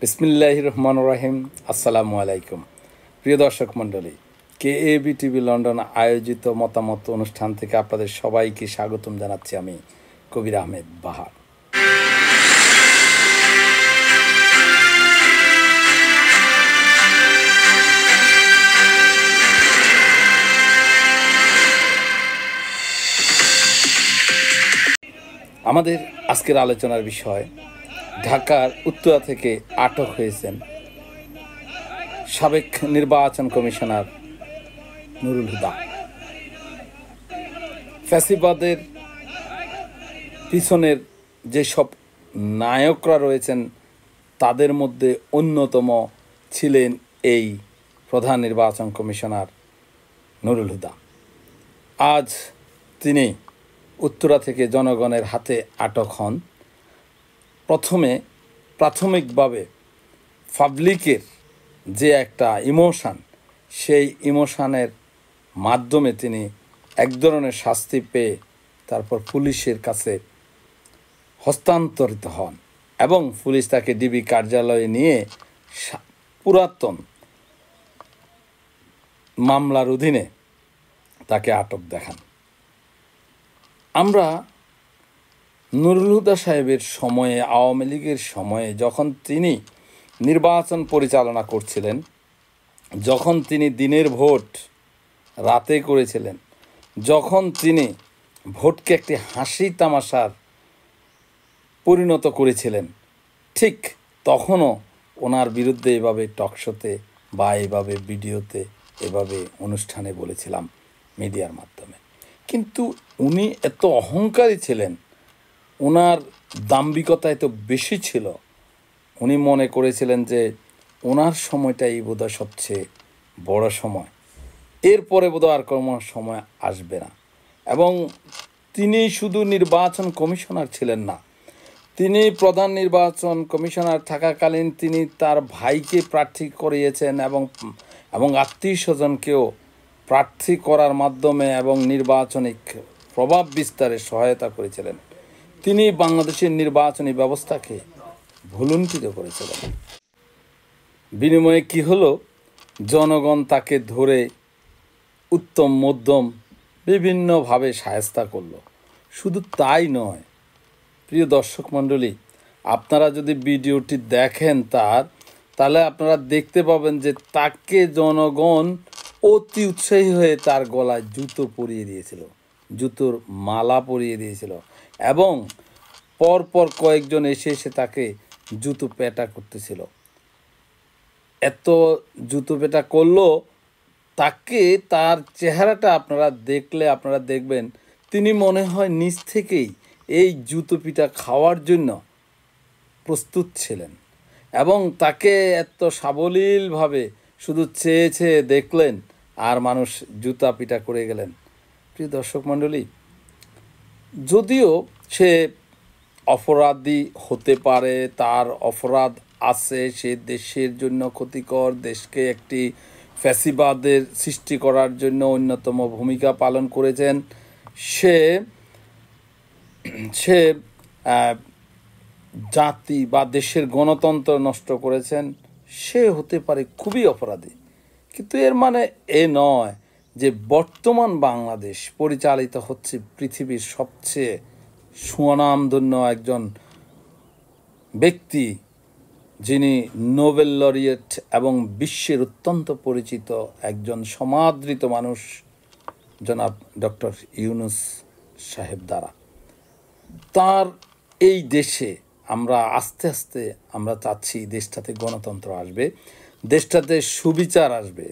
বিসমিল্লাহির রহমানির রহিম। আসসালামু আলাইকুম। প্রিয় দর্শক মণ্ডলী, কেএবি টিভি লন্ডন আয়োজিত মতামত অনুষ্ঠান থেকে আপনাদের সবাইকে স্বাগতম জানাচ্ছি আমি কবির আহমেদ বাহার। আমাদের আজকের আলোচনার বিষয়, ঢাকার উত্তরা থেকে আটক হয়েছেন সাবেক নির্বাচন কমিশনার নুরুল হুদা। ফ্যাসিবাদের পিছনের যেসব নায়করা রয়েছেন তাদের মধ্যে অন্যতম ছিলেন এই প্রধান নির্বাচন কমিশনার নুরুল হুদা। আজ তিনি উত্তরা থেকে জনগণের হাতে আটক হন। প্রাথমিকভাবে পাবলিকের যে একটা ইমোশান, সেই ইমোশানের মাধ্যমে তিনি এক ধরনের শাস্তি পেয়ে তারপর পুলিশের কাছে হস্তান্তরিত হন এবং পুলিশ তাকে ডিবি কার্যালয়ে নিয়ে পুরাতন মামলার অধীনে তাকে আটক দেখান। আমরা নুরুল হুদা সাহেবের সময়ে, আওয়ামী লীগের সময়ে, যখন তিনি নির্বাচন পরিচালনা করছিলেন, যখন তিনি দিনের ভোট রাতে করেছিলেন, যখন তিনি ভোটকে একটি হাসি তামাশার পরিণত করেছিলেন, ঠিক তখনও ওনার বিরুদ্ধে এভাবে টকশোতে বা এভাবে ভিডিওতে, এভাবে অনুষ্ঠানে বলেছিলাম মিডিয়ার মাধ্যমে। কিন্তু উনি এত অহংকারী ছিলেন, ওনার দাম্ভিকতা এত বেশি ছিল, উনি মনে করেছিলেন যে ওনার সময়টাই বোধহয় সবচেয়ে বড় সময়, এরপরে বোধহয় আর কোনো সময় আসবে না। এবং তিনি শুধু নির্বাচন কমিশনার ছিলেন না, তিনি প্রধান নির্বাচন কমিশনার থাকাকালীন তিনি তার ভাইকে প্রার্থী করিয়েছেন এবং আত্মীয় স্বজনকেও প্রার্থী করার মাধ্যমে এবং নির্বাচনিক প্রভাব বিস্তারে সহায়তা করেছিলেন। তিনি বাংলাদেশের নির্বাচনী ব্যবস্থাকে ভুলুণ্ঠিত করেছিলেন। বিনিময়ে কি হলো? জনগণ তাকে ধরে উত্তম মধ্যম বিভিন্নভাবে শায়েস্তা করল। শুধু তাই নয়, প্রিয় দর্শক মণ্ডলী, আপনারা যদি ভিডিওটি দেখেন তাহলে আপনারা দেখতে পাবেন যে তাকে জনগণ অতি উৎসাহী হয়ে তার গলায় জুতো পরিয়ে দিয়েছিল, জুতোর মালা পরিয়ে দিয়েছিল এবং পরপর কয়েকজন এসে তাকে জুতো পেটা করতেছিল। এত জুতো পেটা করলো তাকে, তার চেহারাটা আপনারা দেখলে আপনারা দেখবেন তিনি মনে হয় নিজ থেকেই এই জুতো পিটা খাওয়ার জন্য প্রস্তুত ছিলেন এবং তাকে এত সাবলীলভাবে শুধু চেয়ে দেখলেন আর মানুষ জুতা পিটা করে গেলেন। প্রিয় দর্শক মণ্ডলী, যদিও সে অপরাধী হতে পারে, তার অপরাধ আছে, সে দেশের জন্য ক্ষতিকর, দেশকে একটি ফ্যাসিবাদের সৃষ্টি করার জন্য অন্যতম ভূমিকা পালন করেছেন, সে জাতি বা দেশের গণতন্ত্র নষ্ট করেছেন, সে হতে পারে খুবই অপরাধী। কিন্তু এর মানে এ নয় যে বর্তমান বাংলাদেশ পরিচালিত হচ্ছে পৃথিবীর সবচেয়ে সুনামধন্য একজন ব্যক্তি, যিনি নোবেল লরিয়েট এবং বিশ্বের অত্যন্ত পরিচিত একজন সমাদৃত মানুষ, জনাব ডক্টর ইউনূস সাহেব দ্বারা। তার এই দেশে আমরা আস্তে আস্তে আমরা চাচ্ছি দেশটাতে গণতন্ত্র আসবে, দেশটাতে সুবিচার আসবে,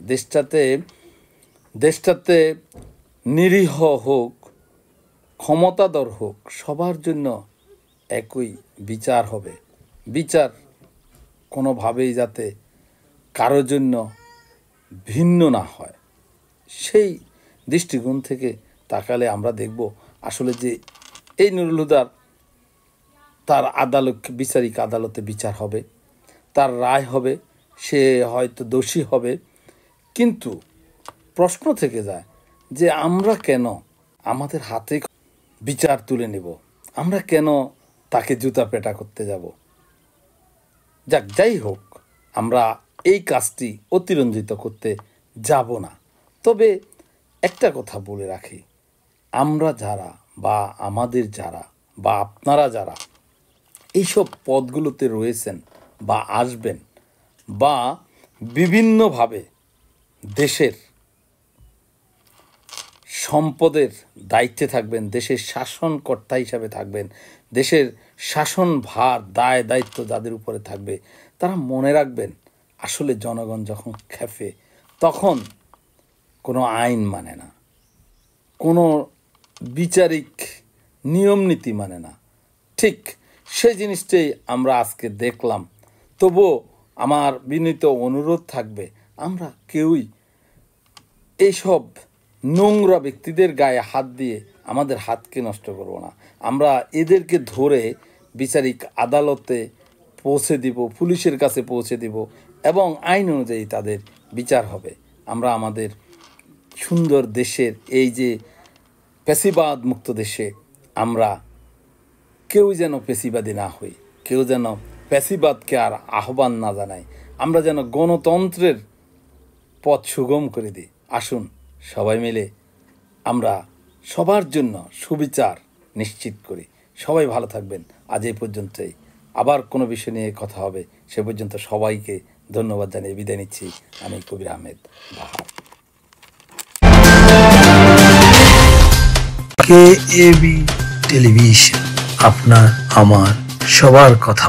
দেশটাতে নিরীহ হোক, ক্ষমতাধর হোক, সবার জন্য একই বিচার হবে। বিচার কোনোভাবেই যাতে কারোর জন্য ভিন্ন না হয়, সেই দৃষ্টিকোণ থেকে তাকালে আমরা দেখব আসলে যে এই নুরুল হুদার তার বিচারিক আদালতে বিচার হবে, তার রায় হবে, সে হয়তো দোষী হবে। কিন্তু প্রশ্ন থেকে যায় যে আমরা কেন আমাদের হাতে বিচার তুলে নেব? আমরা কেন তাকে জুতা পেটা করতে যাব? যাই হোক, আমরা এই কাজটি অতিরঞ্জিত করতে যাব না। তবে একটা কথা বলে রাখি, আমরা যারা বা আমাদের যারা বা আপনারা যারা এইসব পদগুলোতে রয়েছেন বা আসবেন বা বিভিন্নভাবে দেশের সম্পদের দায়িত্বে থাকবেন, দেশের শাসনকর্তা হিসাবে থাকবেন, দেশের শাসন ভার দায় দায়িত্ব যাদের উপরে থাকবে, তারা মনে রাখবেন আসলে জনগণ যখন খেপে তখন কোনো আইন মানে না, কোনো বিচারিক নিয়ম নীতি মানে না। ঠিক সেই জিনিসটাই আমরা আজকে দেখলাম। তবুও আমার বিনীত অনুরোধ থাকবে, আমরা কেউই এইসব নোংরা ব্যক্তিদের গায়ে হাত দিয়ে আমাদের হাতকে নষ্ট করব না। আমরা এদেরকে ধরে বিচারিক আদালতে পৌঁছে দিব, পুলিশের কাছে পৌঁছে দিব এবং আইন অনুযায়ী তাদের বিচার হবে। আমরা আমাদের সুন্দর দেশের এই যে পেশিবাদ মুক্ত দেশে আমরা কেউ যেন পেশিবাদী না হই, কেউ যেন পেশিবাদকে আর আহ্বান না জানায়, আমরা যেন গণতন্ত্রের পথ সুগম করে দিই। আসুন সবাই মিলে আমরা সবার জন্য সুবিচার নিশ্চিত করি। সবাই ভালো থাকবেন। আজ এই পর্যন্তই, আবার কোনো বিষয় নিয়ে কথা হবে। সে পর্যন্ত সবাইকে ধন্যবাদ জানিয়ে বিদায় নিচ্ছি। আমি কবির আহমেদ বাহার। KAB টেলিভিশন, আপনার আমার সবার কথা।